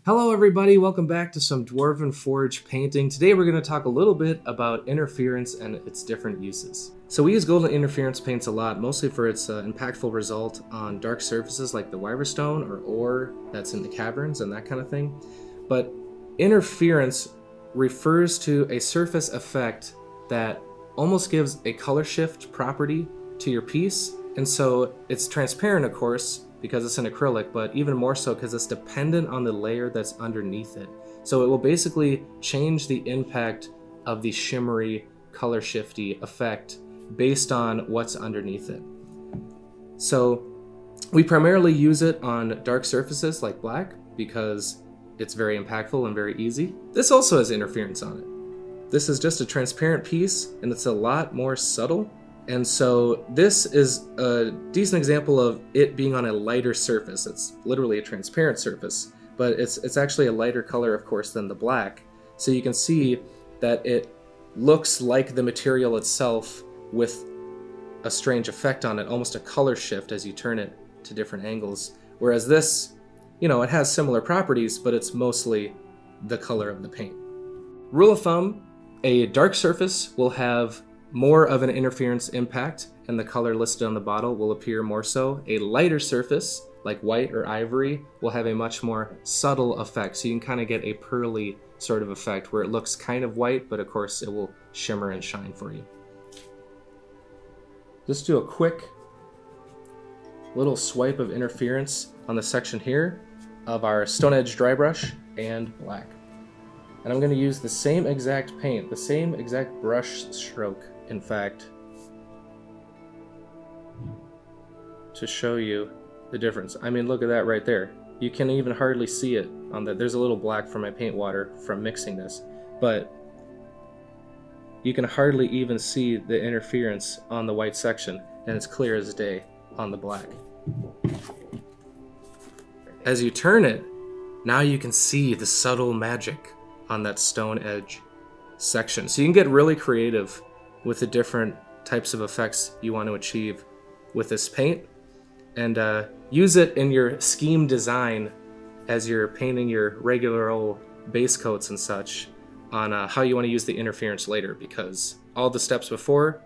Hello everybody, welcome back to some Dwarven Forge painting. Today we're going to talk a little bit about interference and its different uses. So we use golden interference paints a lot, mostly for its impactful result on dark surfaces like the Wyverstone or ore that's in the caverns and that kind of thing. But interference refers to a surface effect that almost gives a color shift property to your piece. And so it's transparent, of course, because it's an acrylic, but even more so because it's dependent on the layer that's underneath it. So it will basically change the impact of the shimmery, color shifty effect based on what's underneath it. So we primarily use it on dark surfaces like black because it's very impactful and very easy. This also has interference on it. This is just a transparent piece and it's a lot more subtle. And so this is a decent example of it being on a lighter surface. It's literally a transparent surface, but it's actually a lighter color, of course, than the black. So you can see that it looks like the material itself with a strange effect on it, almost a color shift as you turn it to different angles. Whereas this, you know, it has similar properties, but it's mostly the color of the paint. Rule of thumb, a dark surface will have more of an interference impact, and the color listed on the bottle will appear more so. A lighter surface, like white or ivory, will have a much more subtle effect. So you can kind of get a pearly sort of effect where it looks kind of white, but of course it will shimmer and shine for you. Just do a quick little swipe of interference on the section here of our Stone Edge dry brush and black. And I'm going to use the same exact paint, the same exact brush stroke, in fact, to show you the difference. I mean, look at that right there. You can even hardly see it on that. There's a little black from my paint water from mixing this, but you can hardly even see the interference on the white section, and it's clear as day on the black. As you turn it, now you can see the subtle magic on that Stone Edge section. So you can get really creative with the different types of effects you want to achieve with this paint, and use it in your scheme design as you're painting your regular old base coats and such on how you want to use the interference later, because all the steps before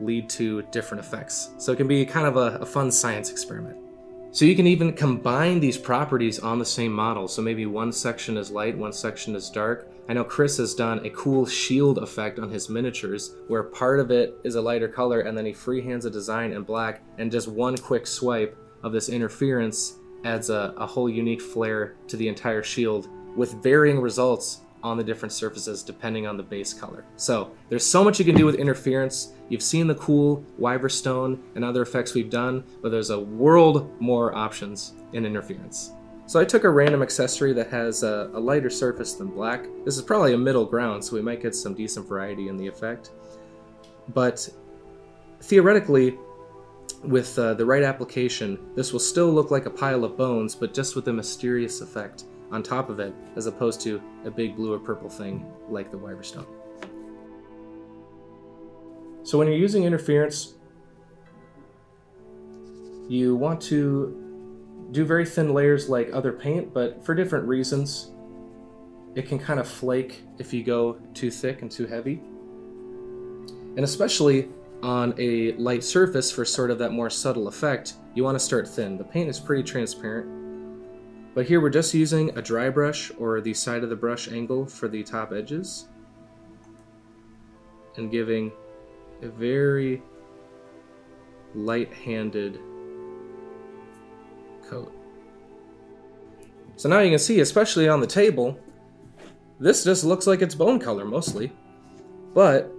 lead to different effects. So it can be kind of a fun science experiment. So you can even combine these properties on the same model. So maybe one section is light, one section is dark. I know Chris has done a cool shield effect on his miniatures where part of it is a lighter color and then he freehands a design in black, and just one quick swipe of this interference adds a whole unique flair to the entire shield with varying results on the different surfaces depending on the base color. So there's so much you can do with interference. You've seen the cool Wyverstone and other effects we've done, but there's a world more options in interference. So I took a random accessory that has a lighter surface than black. This is probably a middle ground, so we might get some decent variety in the effect. But theoretically, with the right application, this will still look like a pile of bones, but just with a mysterious effect on top of it, as opposed to a big blue or purple thing like the Wyverstone. So when you're using interference, you want to do very thin layers like other paint, but for different reasons. It can kind of flake if you go too thick and too heavy. And especially on a light surface for sort of that more subtle effect, you want to start thin. The paint is pretty transparent. But here we're just using a dry brush or the side of the brush angle for the top edges and giving a very light-handed coat. So now you can see, especially on the table, this just looks like it's bone color mostly. But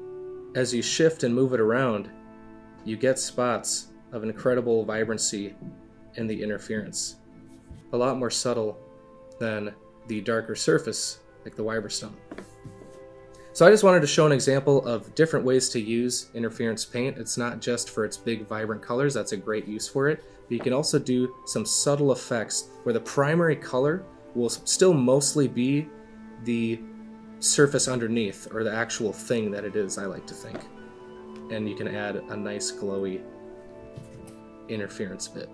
as you shift and move it around, you get spots of incredible vibrancy in the interference. A lot more subtle than the darker surface like the Wyverstone. So I just wanted to show an example of different ways to use interference paint. It's not just for its big vibrant colors, that's a great use for it, but you can also do some subtle effects where the primary color will still mostly be the surface underneath, or the actual thing that it is, I like to think. And you can add a nice glowy interference bit.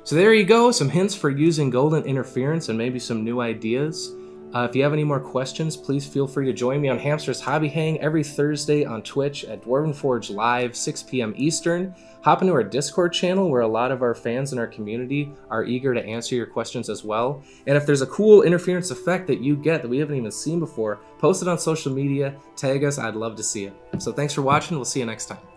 So there you go, some hints for using golden interference and maybe some new ideas. If you have any more questions, please feel free to join me on Hamster's Hobby Hang every Thursday on Twitch at Dwarven Forge Live, 6 p.m. Eastern. Hop into our Discord channel where a lot of our fans in our community are eager to answer your questions as well. And if there's a cool interference effect that you get that we haven't even seen before, post it on social media, tag us, I'd love to see it. So thanks for watching, we'll see you next time.